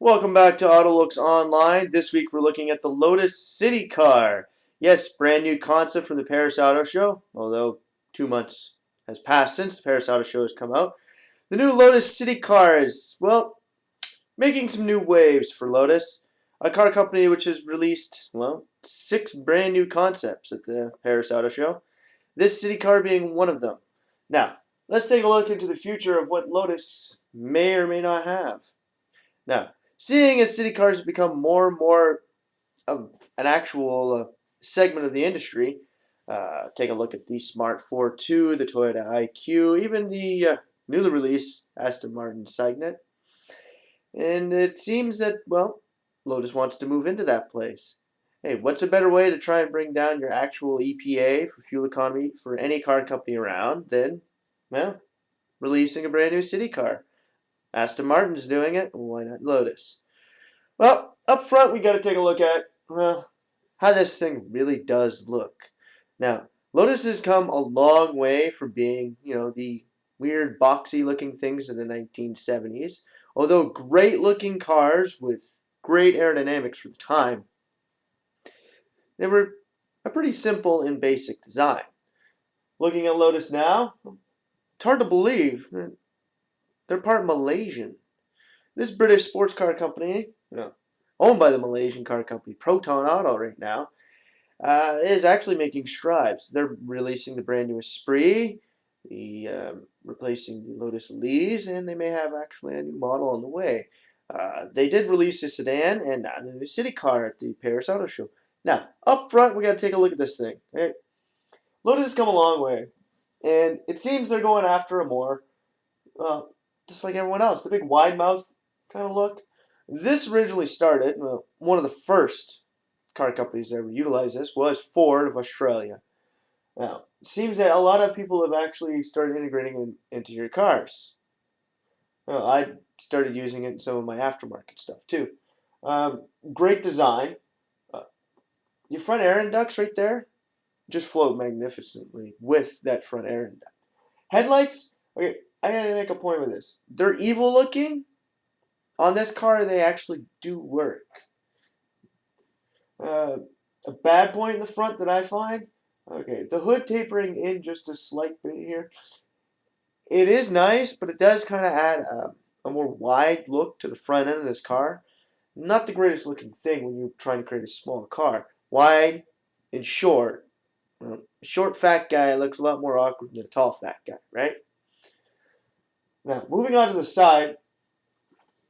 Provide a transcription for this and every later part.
Welcome back to AutoLooks Online. This week we're looking at the Lotus City Car. Yes, brand new concept from the Paris Auto Show, although 2 months has passed since the Paris Auto Show has come out. The new Lotus City Car is, well, making some new waves for Lotus, a car company which has released, well, 6 brand new concepts at the Paris Auto Show. This city car being one of them. Now, let's take a look into the future of what Lotus may or may not have. Now, seeing as city cars have become more and more of an actual segment of the industry, take a look at the Smart 4.2, the Toyota IQ, even the newly released Aston Martin Signet. And it seems that, well, Lotus wants to move into that place. Hey, what's a better way to try and bring down your actual EPA for fuel economy for any car company around than, well, releasing a brand new city car? Aston Martin's doing it, why not Lotus? Well, up front, we got to take a look at how this thing really does look. Now, Lotus has come a long way from being, the weird boxy looking things of the 1970s. Although great looking cars with great aerodynamics for the time, they were a pretty simple and basic design. Looking at Lotus now, it's hard to believe that they're part Malaysian. This British sports car company, owned by the Malaysian car company Proton Auto right now, is actually making strides. They're releasing the brand new Esprit, replacing the Lotus Elise, and they may have actually a new model on the way. They did release a sedan and a new city car at the Paris Auto Show. Now, up front, we got to take a look at this thing. Okay? Lotus has come a long way, and it seems they're going after a more, just like everyone else, the big wide mouth kind of look. This originally started, well, one of the first car companies to ever utilize this was Ford of Australia. Now, it seems that a lot of people have actually started integrating it into your cars. Well, I started using it in some of my aftermarket stuff too. Great design. Your front air ducts right there just float magnificently with that front air duct. Headlights, okay, I gotta make a point with this. They're evil looking. On this car, they actually do work. A bad point in the front that I find, okay, the hood tapering in just a slight bit here. It is nice, but it does kind of add a more wide look to the front end of this car. Not the greatest looking thing when you're trying to create a small car. Wide and short. Well, a short fat guy looks a lot more awkward than a tall fat guy, right? Now, moving on to the side,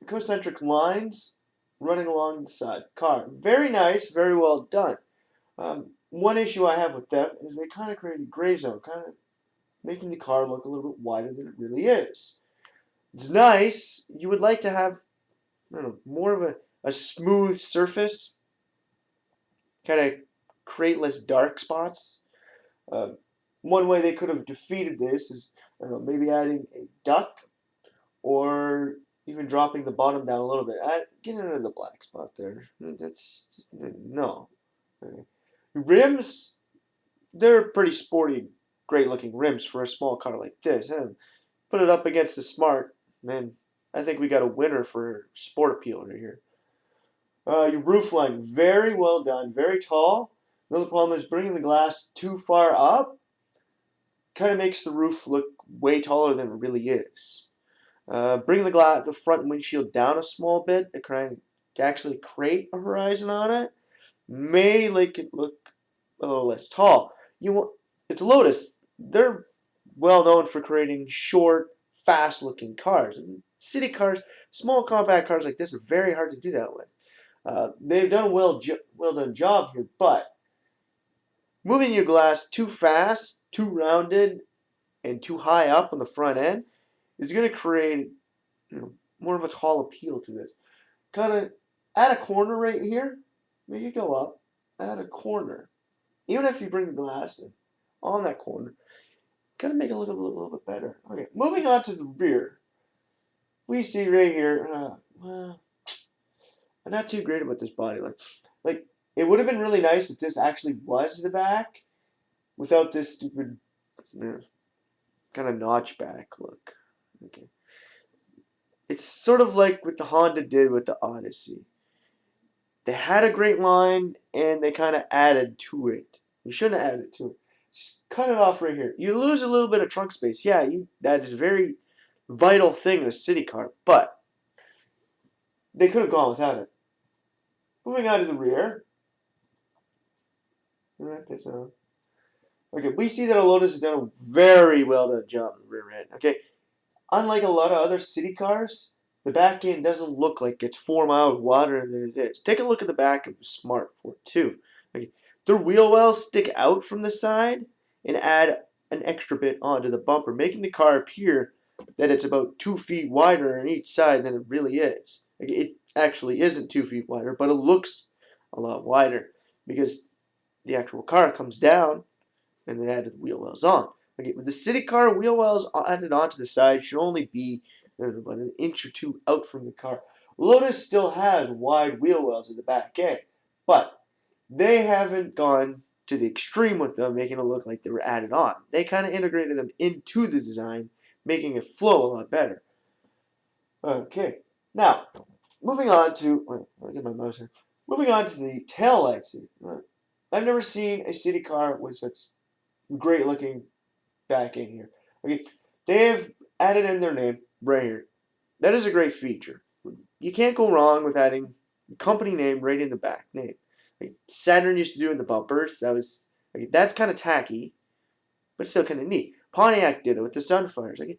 concentric lines running along the side. Car. Very nice, very well done. One issue I have with them is they kind of create a gray zone, kind of making the car look a little bit wider than it really is. It's nice. You would like to have, more of a smooth surface, kind of create less dark spots. One way they could have defeated this is, maybe adding a duct or even dropping the bottom down a little bit. Get into the black spot there. That's no. Rims, they're pretty sporty, great looking rims for a small car like this. Put it up against the Smart, man, I think we got a winner for sport appeal right here. Your roof line, very well done, very tall. The other problem is bringing the glass too far up kind of makes the roof look way taller than it really is. Bring the front windshield down a small bit to actually create a horizon on it. May make it look a little less tall. It's Lotus. They're well known for creating short, fast-looking cars. And city cars, small compact cars like this are very hard to do that with. They've done a well done job here, but moving your glass too fast, too rounded, and too high up on the front end is going to create, more of a tall appeal to this. Kind of add a corner right here. Make it go up. Add a corner. Even if you bring the glass in on that corner, kind of make it look a little bit better. Okay, moving on to the rear. We see right here, I'm not too great about this body line. Like, it would have been really nice if this actually was the back without this stupid, kind of notch back look. Okay. it's sort of like what the Honda did with the Odyssey. They had a great line, and they kind of added to it. You shouldn't have added to it. Just cut it off right here. You lose a little bit of trunk space. Yeah, that is a very vital thing in a city car, but they could have gone without it. Moving on to the rear. Okay, we see that a Lotus has done a very well done job in the rear end. Okay, unlike a lot of other city cars, the back end doesn't look like it's 4 miles wider than it is. Take a look at the back of the Smart 42. Okay, their wheel wells stick out from the side and add an extra bit onto the bumper, making the car appear that it's about 2 feet wider on each side than it really is. Okay, it actually isn't 2 feet wider, but it looks a lot wider because the actual car comes down and they added the wheel wells on. Okay, with the city car, wheel wells added onto the side should only be about an inch or two out from the car. Lotus still has wide wheel wells at the back end, but they haven't gone to the extreme with them, making it look like they were added on. They kind of integrated them into the design, making it flow a lot better. Okay, now moving on to I'll get my mouse here. Moving on to the tail lights here. I've never seen a city car with such great looking back in here. Okay, they have added in their name right here. That is a great feature. You can't go wrong with adding the company name right in the back name. Like Saturn used to do in the bumpers. That's kind of tacky, but still kind of neat. Pontiac did it with the Sunfires. Like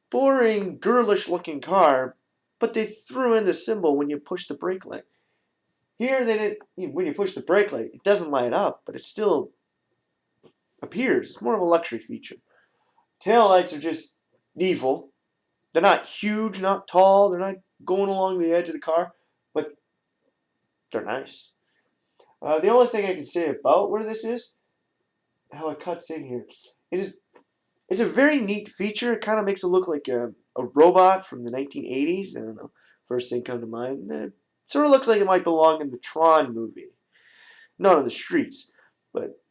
boring, girlish looking car, but they threw in the symbol when you push the brake light. Here they didn't. When you push the brake light, it doesn't light up, but it still appears. It's more of a luxury feature. Tail lights are just evil. They're not huge, not tall. They're not going along the edge of the car, but they're nice. The only thing I can say about where this is, how it cuts in here, it's a very neat feature. It kind of makes it look like a robot from the 1980s. I don't know. First thing come to mind. It sort of looks like it might belong in the Tron movie. Not on the streets, but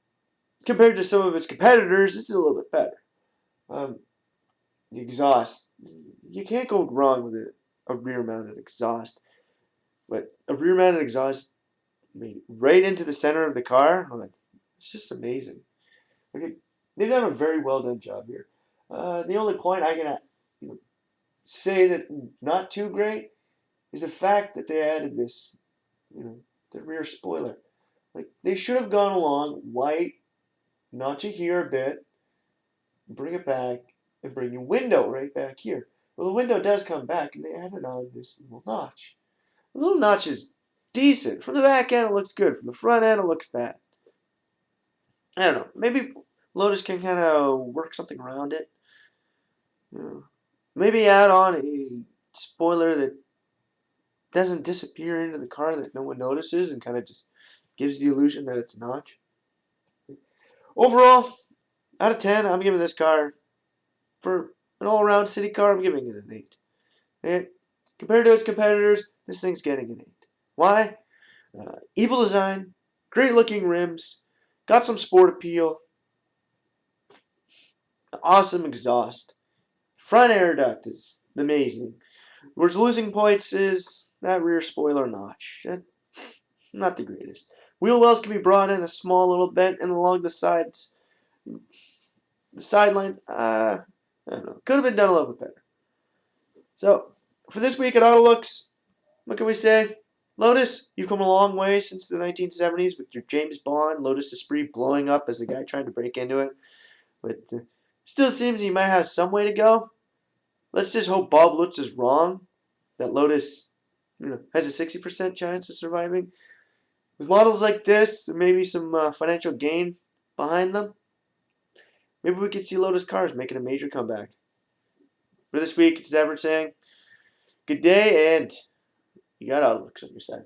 compared to some of its competitors, it's a little bit better. The exhaust. You can't go wrong with a rear-mounted exhaust. But a rear-mounted exhaust made right into the center of the car, it's just amazing. Okay, they've done a very well done job here. The only point I can say that not too great is the fact that they added this, the rear spoiler. Like they should have gone along white, notch it here a bit, bring it back, and bring your window right back here. Well, the window does come back, and they added on this little notch. The little notch is decent. From the back end, it looks good. From the front end, it looks bad. I don't know. Maybe Lotus can kind of work something around it. Maybe add on a spoiler that doesn't disappear into the car that no one notices and kind of just gives the illusion that it's a notch. Overall, out of 10, I'm giving this car, for an all-around city car, I'm giving it an 8. And compared to its competitors, this thing's getting an 8. Why? Evil design, great looking rims, got some sport appeal, awesome exhaust, front air duct is amazing. Where its losing points is that rear spoiler notch. Not the greatest. Wheel wells can be brought in a small little bent and along the sides. The sidelines, I don't know. Could have been done a little bit better. So, for this week at AutoLooks, what can we say? Lotus, you've come a long way since the 1970s with your James Bond Lotus Esprit blowing up as the guy trying to break into it. But still seems you might have some way to go. Let's just hope Bob Lutz is wrong. That Lotus has a 60% chance of surviving. With models like this, and maybe some financial gain behind them, maybe we could see Lotus cars making a major comeback. For this week, it's Everett saying, good day, and you got AutoLooks on your side.